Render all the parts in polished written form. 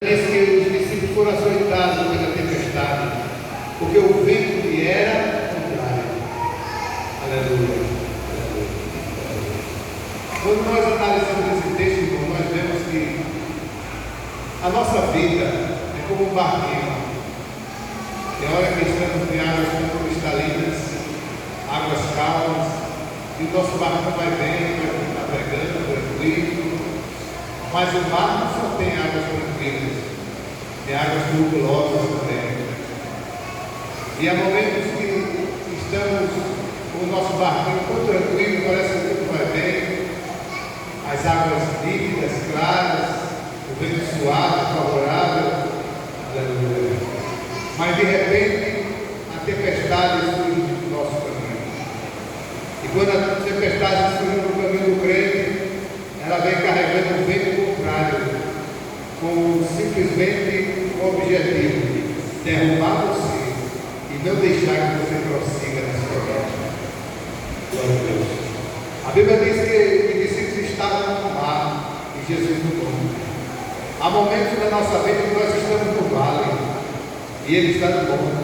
Diz que os discípulos foram açoitados pela tempestade, porque o vento lhe era contrário. Aleluia. Quando nós analisamos esse texto, irmão, nós vemos que a nossa vida é como um barquinho. Tem hora que estamos em águas cristalinas, águas calmas, e o nosso barco vai bem, vai navegando, tranquilo. Mas o mar não só tem águas tranquilas, tem águas turbulosas também. E há momentos que estamos com o nosso barquinho tão tranquilo, parece que tudo vai bem, as águas líquidas, claras, o vento suave, favorável, aleluia. Mas de repente a tempestade surge no nosso caminho. E quando a tempestade surge no caminho do crente, ela vem carregando o vento contrário, com simplesmente o objetivo de derrubar você e não deixar que você prossiga na sua vida. Glória a Deus. A Bíblia diz que os discípulos estavam no mar e Jesus no monte. Há momentos da nossa vida que nós estamos no vale e Ele está no monte,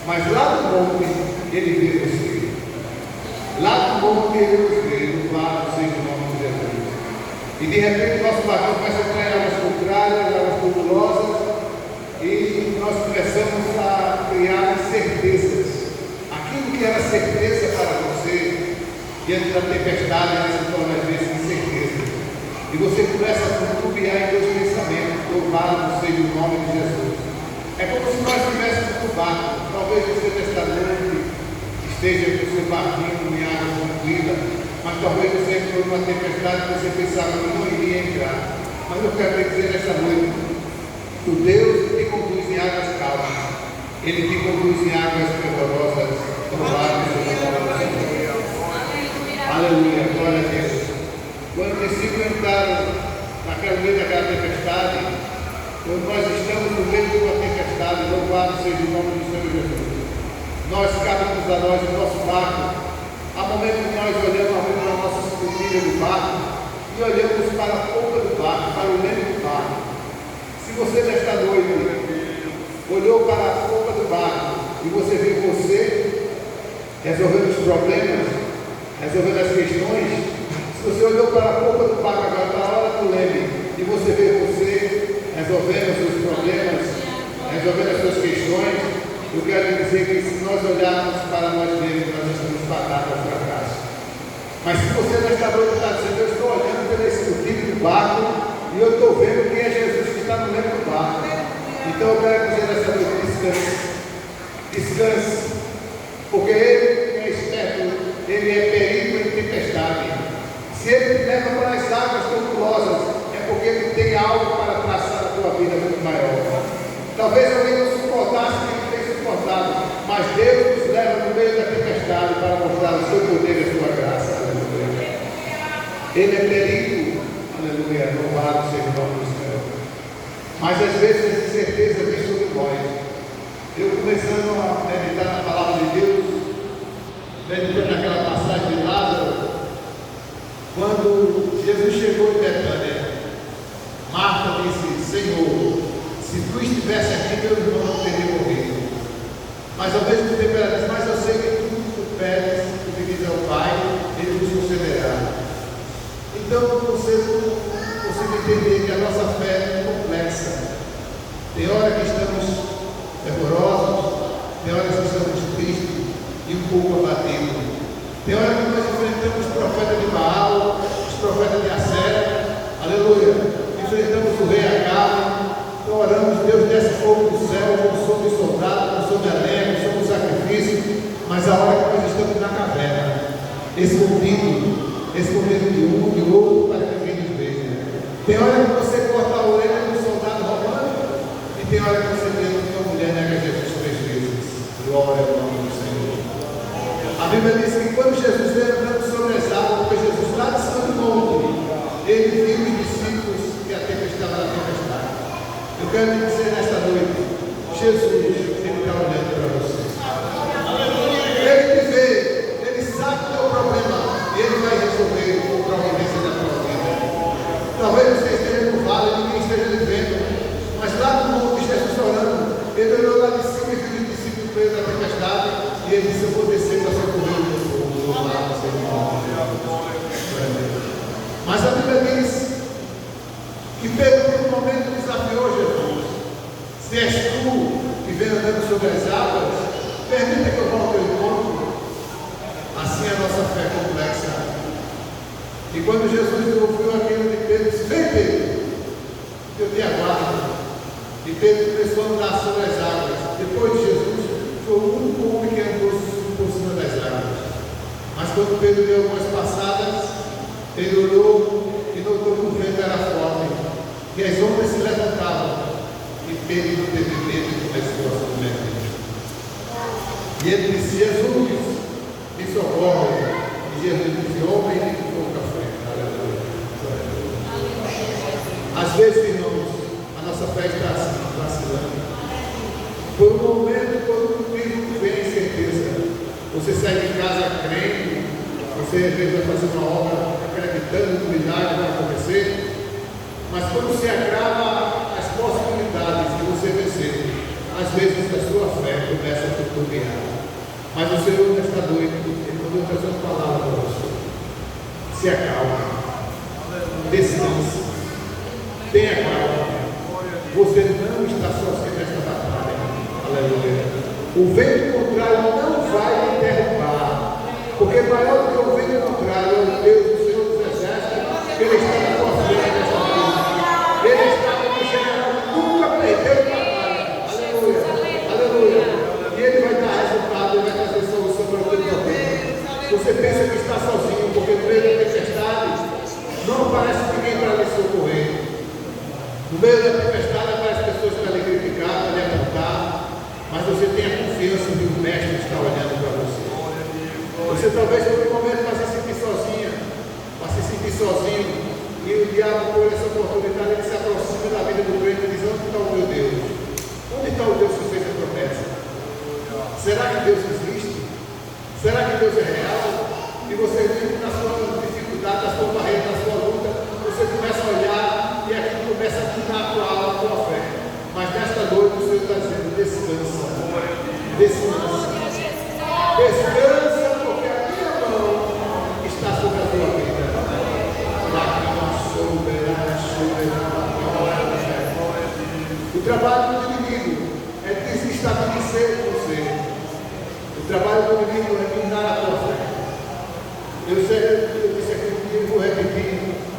mas lá no monte Ele vê você. Lá no monte Ele nos vê, no vale, seja o nome de Jesus. E de repente o nosso barco começa a entrar em águas contrárias, águas tubulosas, e nós começamos a criar certezas. Aquilo que era certeza para você, diante da tempestade, se torna às vezes incerteza. E você começa a titubear em dois pensamentos: louvado seja o nome de Jesus. É como se nós estivéssemos no barco. Talvez você nesta noite esteja com o seu barquinho em água tranquila, mas talvez você entrou numa tempestade que você pensava que não iria entrar. Mas eu quero te dizer nessa noite: o Deus que te conduz em águas calmas, Ele te conduz em águas fervorosas. Louvado seja o nome do Senhor. Aleluia, glória a Deus. Quando os discípulos entraram naquele meio daquela tempestade, quando nós estamos no meio de uma tempestade, louvado seja o nome do Senhor Jesus, nós cabemos a nós o nosso barco. Há momentos que nós olhamos para a nossa escotilha do barco e olhamos para a polpa do barco, para o leme do barco. Se você nesta noite olhou para a polpa do barco e você viu você resolvendo os problemas, resolvendo as questões, se você olhou para a polpa do barco agora, para a hora do leme, e você vê você resolvendo os seus problemas, resolvendo as suas questões, eu quero dizer que se nós olharmos para nós mesmos, nós estamos fadados ao fracasso. Mas se você nesta noite está dizendo: eu estou olhando pela escotilha do barco e eu estou vendo que é Jesus que está no leme do barco, então eu quero dizer nesta noite: descanse. Descanse, porque Ele é esperto, Ele é perito em tempestade. Se Ele te leva para as águas tubulosas, é porque Ele tem algo para traçar a tua vida muito maior. Talvez alguém não suportasse o que Ele tem suportado, mas Deus nos leva no meio da tempestade para mostrar o seu poder e a sua graça. Aleluia. Ele é perito, aleluia, louvado seja o nome do Senhor. Mas às vezes essa incerteza vem sobre nós. Eu começando a meditar na palavra de Deus, meditando naquela passagem de Lázaro, quando Jesus chegou em Betânia, Marta disse: Senhor, se tu estivesse aqui, meu irmão não teria morrido. Mas ao mesmo tempo ela disse: mas eu sei que tu pedes, tu pedis ao Pai, Ele nos concederá. Então eu consigo entender que a nossa fé é complexa. Tem hora que estamos fervorosos, tem hora que estamos tristes e um pouco abatidos. Tem hora que nós enfrentamos os profetas de Baal, os profetas de Acera, aleluia. Enfrentamos o rei Acabe. Então oramos: Deus, desce fogo do céu, não somos soldados, não somos lenha, não somos sacrifício. Mas a hora que nós estamos na caverna, escondido de um, de outro, para que ninguém nos veja. Tem hora que você corta a orelha de um soldado romano, e tem hora que você vê que uma mulher nega Jesus 3 vezes. Glória ao nome do Senhor. A Bíblia diz que quando Jesus veio andando sobre as águas, porque Jesus lá de cima do monte, Ele viu os discípulos que a tempestade era a tempestade. Eu quero lhe dizer nesta noite: Jesus, Ele está olhando para você. Ele te vê, Ele sabe o teu problema, e Ele vai resolver com providência da tua vida. Talvez você esteja no vale e ninguém esteja lhe vendo, mas E ele disse: eu vou descer para socorrer o meu povo. Mas a Bíblia diz que Pedro, por um momento, desafiou Jesus: se és tu que vem andando sobre as águas, permita que eu vá ao teu encontro. Assim a nossa fé é complexa. E quando Jesus ouviu aquilo de Pedro, disse: vem, Pedro, eu te aguardo. E Pedro começou a andar sobre as águas. Depois de Jesus, foi o único homem que andou por cima das águas. Mas quando Pedro deu algumas passadas, ele olhou e notou que o vento era forte, que as ondas se levantavam. E Pedro não teve medo e começou a submergir. E ele disse: Jesus, me socorre. E Jesus disse: homem de pouca fé. Às vezes, irmãos, a nossa fé está assim, vacilando. Por um momento, quando o perigo vem em certeza, você sai de casa crendo, você às vezes vai fazer uma obra acreditando que o milagre vai acontecer, mas quando se agrava as possibilidades de você vencer, às vezes a sua fé começa a titubear. Mas o Senhor nesta noite, Ele mandou trazer uma palavra para você. Se acalme, descanse, tenha calma. Você não está sozinho nesta batalha. Aleluia. O vento contrário não vai lhe derrubar, porque maior do que o vento contrário é o Deus do Senhor dos Exércitos, que Ele está na tua frente nesta noite. Ele está como general, nunca perdeu batalha. Aleluia. Aleluia. E Ele vai dar resultado, Ele vai trazer solução para o teu problema. Você pensa que está sozinho, porque no meio da tempestade não aparece ninguém para lhe socorrer. No meio da tempestade aparecem pessoas para lhe criticar, para lhe apontar, mas você tem a confiança de que o Mestre está olhando para você. Você talvez por um momento vai se sentir sozinha, vai se sentir sozinho, e o diabo, por essa oportunidade, ele se aproxima da vida do crente e diz: onde está o meu Deus? Onde está o Deus que fez a promessa? Será que Deus existe? Será que Deus é real? E você vive na sua dificuldade, na sua barreira, na sua luta, você começa a olhar e aquilo começa a tirar a tua alma, a tua fé. Mas nesta noite o Senhor está dizendo: descansa, descansa, descansa, porque a minha mão está sobre a tua vida. O trabalho do inimigo é desestabilizar você. O trabalho do inimigo é minar a tua fé. Eu disse aqui um dia, vou repetir: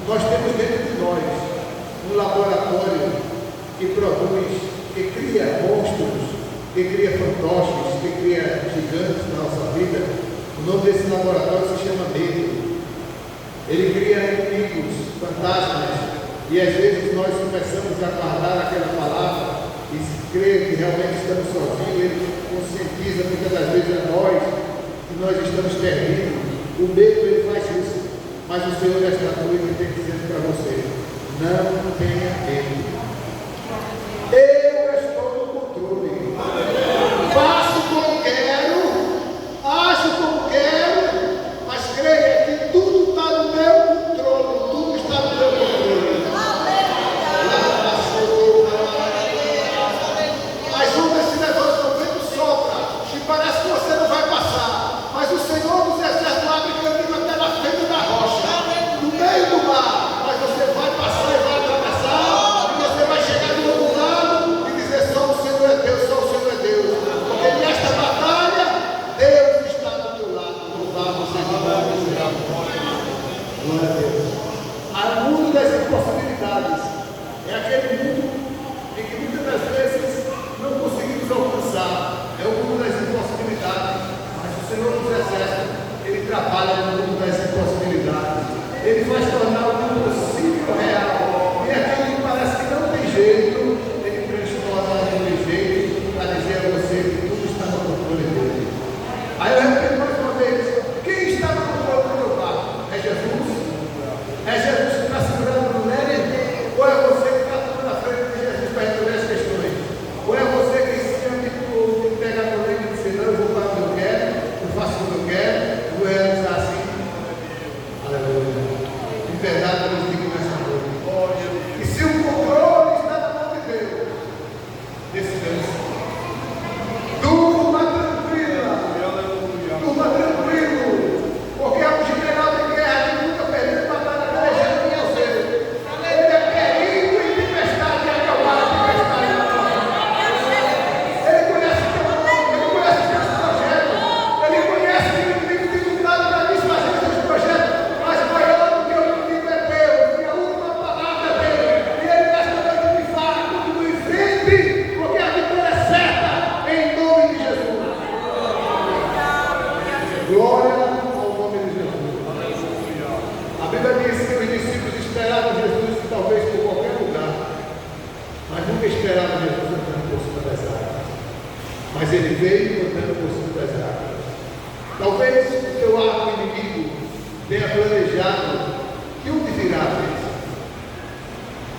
nós temos dentro de nós um laboratório que produz, que cria monstros, que cria fantoches, que cria gigantes na nossa vida. O nome desse laboratório se chama medo. Ele cria inimigos, fantasmas, e às vezes nós começamos a guardar aquela palavra e crer que realmente estamos sozinhos. Ele conscientiza muitas das vezes a nós que nós estamos perdidos. O medo, ele faz isso, mas o Senhor nesta noite tem dizendo para você: não tenha medo. Eu estou no controle. Faço como quero, acho como quero, mas creia que tudo está no meu controle. Tudo está no meu controle. As ondas se levantam, o vento sopra, e parece que você não vai passar, mas o Senhor dos Exércitos abre caminho até na frente da rocha, no meio do mar, mas você vai passar e vai atravessar, e você vai chegar do outro lado e dizer: só o Senhor é Deus, só o Senhor é Deus, porque nesta batalha Deus está do teu lado. Louvado seja o nome do Senhor. Glória a Deus. O mundo das impossibilidades é aquele mundo em que muitas das vezes não conseguimos alcançar. É o mundo das impossibilidades, mas o Senhor dos Exércitos, Ele trabalha no mundo das impossibilidades. Ele faz tornar o impossível real, e aquilo que parece que não tem jeito, Ele transforma em jeito, para dizer a você que tudo está no controle dele. Aí eu repito mais uma vez: quem está no controle do teu barco? É Jesus? É Jesus que está segurando no nele? Ou é você que está tomando a frente de Jesus para resolver as questões? Ou é você que se pega no nele e diz: não, eu vou para o que eu quero, eu faço o que eu quero, eu vou realizar assim? Aleluia. De verdade, eu digo nessa noite: e se o controle está na mão de Deus, esperava Jesus andando por cima das águas, mas ele veio andando por cima das águas. Talvez o teu arco inimigo tenha planejado que onde virá a bênção.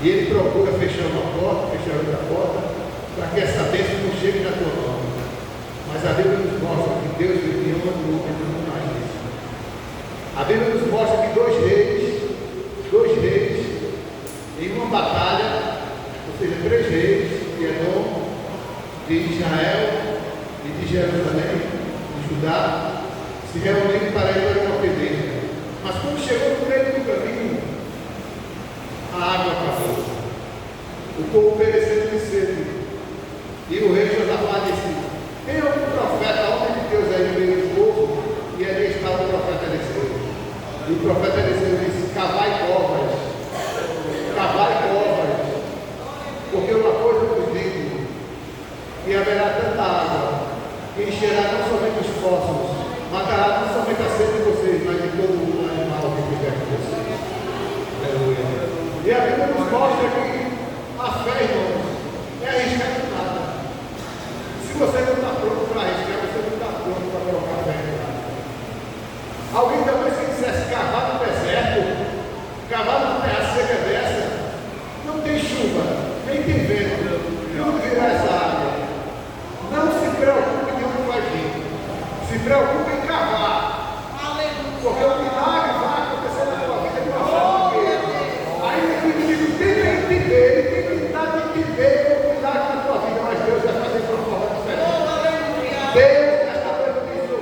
E ele procura fechar uma porta, fechar outra porta, para que essa bênção não chegue na tua mão. Mas a Bíblia nos mostra que Deus enviou um grupo e não mais isso. A Bíblia nos mostra que dois reis, em uma batalha, ou seja, 3 reis, de Edom, de Israel e de Jerusalém, de Judá, se reuniram para ir para uma peleja. Mas quando chegou no meio do caminho, a água acabou. O povo pereceu de sede. E o rei Josafá disse: tem algum profeta, homem de Deus aí no meio do povo? E ali estava o profeta Eliseu. E o profeta Eliseu disse: cavai covas, porque uma coisa vos digo, que haverá tanta água, que encherá não somente os poços, matará não somente a sede de vocês, mas de todo o animal que tiver com vocês. Aleluia. E a Bíblia nos mostra que a fé, irmãos, é arriscar de nada. Se você não está pronto para arriscar, você não está pronto para colocar a fé em nada. Alguém talvez que dissesse cavar no deserto, cavar numa terra seca dessa, não tem chuva, nem tem vento, de onde virá essa água? Não se preocupe de onde vai vir, se preocupe em cavar, porque o milagre vai acontecer na tua vida de uma forma que ainda que o inimigo tenta entender, ele tem que tentar entender o milagre na tua vida, mas Deus vai fazer de uma forma diferente. Deus está fazendo isso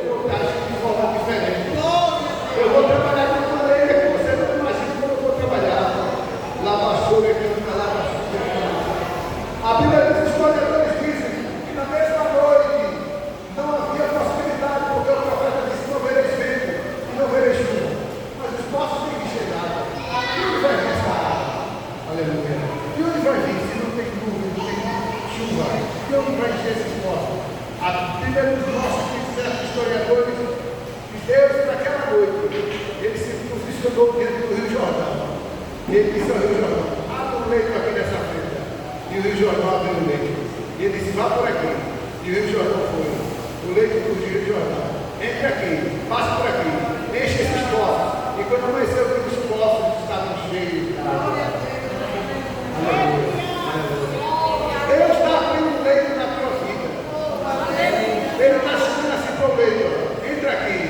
de forma diferente. Eu vou trabalhar de uma maneira que você não imagina como eu vou trabalhar. Lavassura que não está lavassura. A Bíblia diz, os historiadores dizem que na mesma noite não havia possibilidade, porque o profeta disse: não vereis vento e não vereis chuva, mas os poços têm que chegar. De onde vai vir essa água? Aleluia. De onde vai vir se não tem nuvem, não tem chuva? De onde vai encher esses poços? A Bíblia nos mostra que certos historiadores, que Deus, naquela noite, ele se posicionou dentro do Rio Jordão. E ele disse ao Rio Jordão: abre um leito aqui nessa frente. E o Rio Jordão abriu o leito. E ele disse: vá por aqui. E o Rio Jordão foi. O leito do Rio Jordão. Entre aqui, passe por aqui, enche esses poços. E quando amanheceu, os poços estavam cheios de água. Aleluia. Deus está abrindo um leito na tua vida. Ele está chamando assim para o leito. Entra aqui,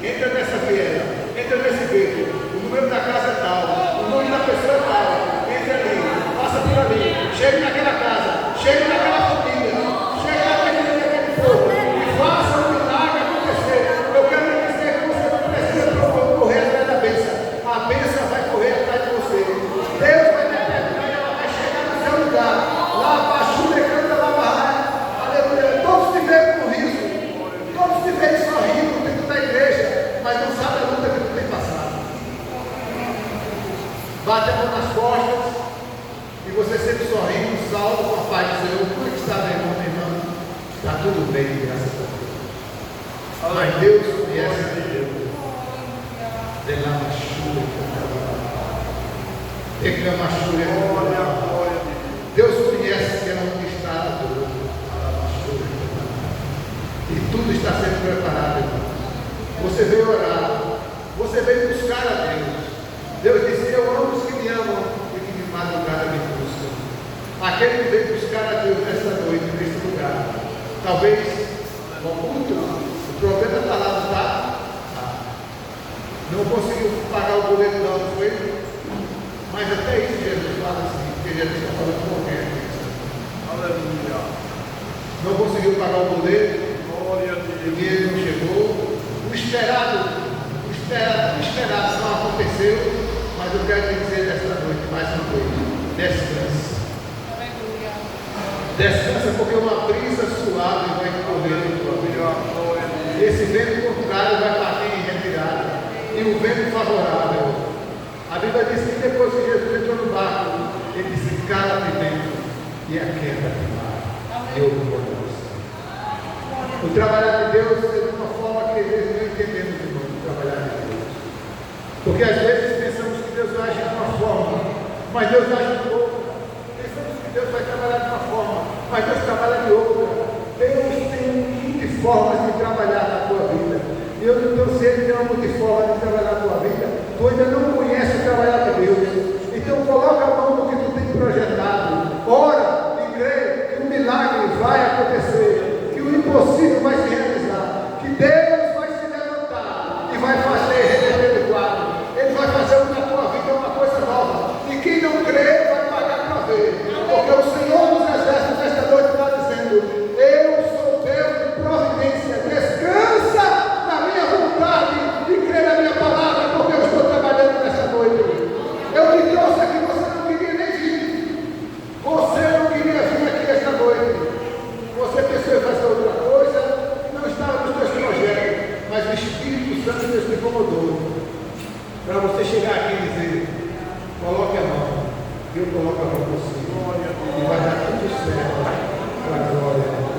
entra nessa viela, entra nesse beco. O número da casa é tal, o nome da pessoa é tal. Entra ali, passa por ali, chegue naquela casa, chegue naquela família, chegue naquele povo e faça o milagre acontecer. Eu quero lhe dizer que você não precisa correr atrás da bênção. A bênção vai correr atrás de você. Deus vai determinar e ela vai chegar no seu lugar. Lá, abaixo, canta, lá, barra. Aleluia. Todos te veem com riso, todos te veem sorrindo dentro da igreja, mas não sabe a luta que tu tem passado. Bate a mão nas costas e você sempre sorrindo, salvo com a paz do Senhor. Como é que está, meu irmão, minha irmã? Está tudo bem, graças a Deus. Mas Deus conhece a Deus. Derrama chuva, reclama chuva. Deus conhece que é onde está a dor. E tudo está sendo preparado, irmão. Você veio orar, você veio buscar a Deus. Deus disse: eu amo os que me amam e que de madrugada me buscam. Aquele que veio buscar a Deus nesta noite, neste lugar, talvez oculto, o problema está lá, não está? Não conseguiu pagar o boleto, não foi? Mas até isso Jesus fala assim, porque Jesus está falando com alguém. Aleluia. Não conseguiu pagar o boleto, o dinheiro não chegou, o esperado não aconteceu. Mas eu quero te dizer nesta noite, mais uma vez: descansa. Descansa, porque uma brisa suave vai correr no tua vida. Esse vento contrário vai partir em retirada. E o vento favorável. A Bíblia diz que depois que Jesus entrou no barco, ele disse: cala-te dentro e aquieta-te mar. Eu vou para você. O trabalhar de Deus é de uma forma que às vezes não entendemos, irmão, o trabalhar de Deus. Porque às vezes pensamos que Deus age de uma forma, mas Deus age de outra. Pensamos que Deus vai trabalhar de uma forma, mas Deus trabalha de outra. Deus tem multiformas de trabalhar na tua vida. E eu não sei se Ele tem uma multiforma de trabalhar na tua vida. Tu ainda não conhece o trabalhar de Deus. Então coloca a mão no que tu tem projetado. Ora e crê que o milagre vai acontecer, que o impossível vai se realizar, que Deus vai se levantar e vai fazer reverter o quadro. Ele vai fazer na tua vida uma coisa nova. E quem não crê vai pagar para ver. Porque o Senhor dos Exércitos nesta noite está dizendo: eu sou Deus de providência. Descansa na minha vontade e crê na minha palavra, porque eu estou trabalhando nesta noite. Eu te trouxe aqui, você não queria nem vir. Você não queria vir aqui esta noite. Você pensou em fazer outra coisa, não estava nos teus projetos, mas o Espírito Santo Deus te incomodou para você chegar aqui e dizer: coloque a mão, eu coloco a mão por cima, e vai dar tudo certo para a glória.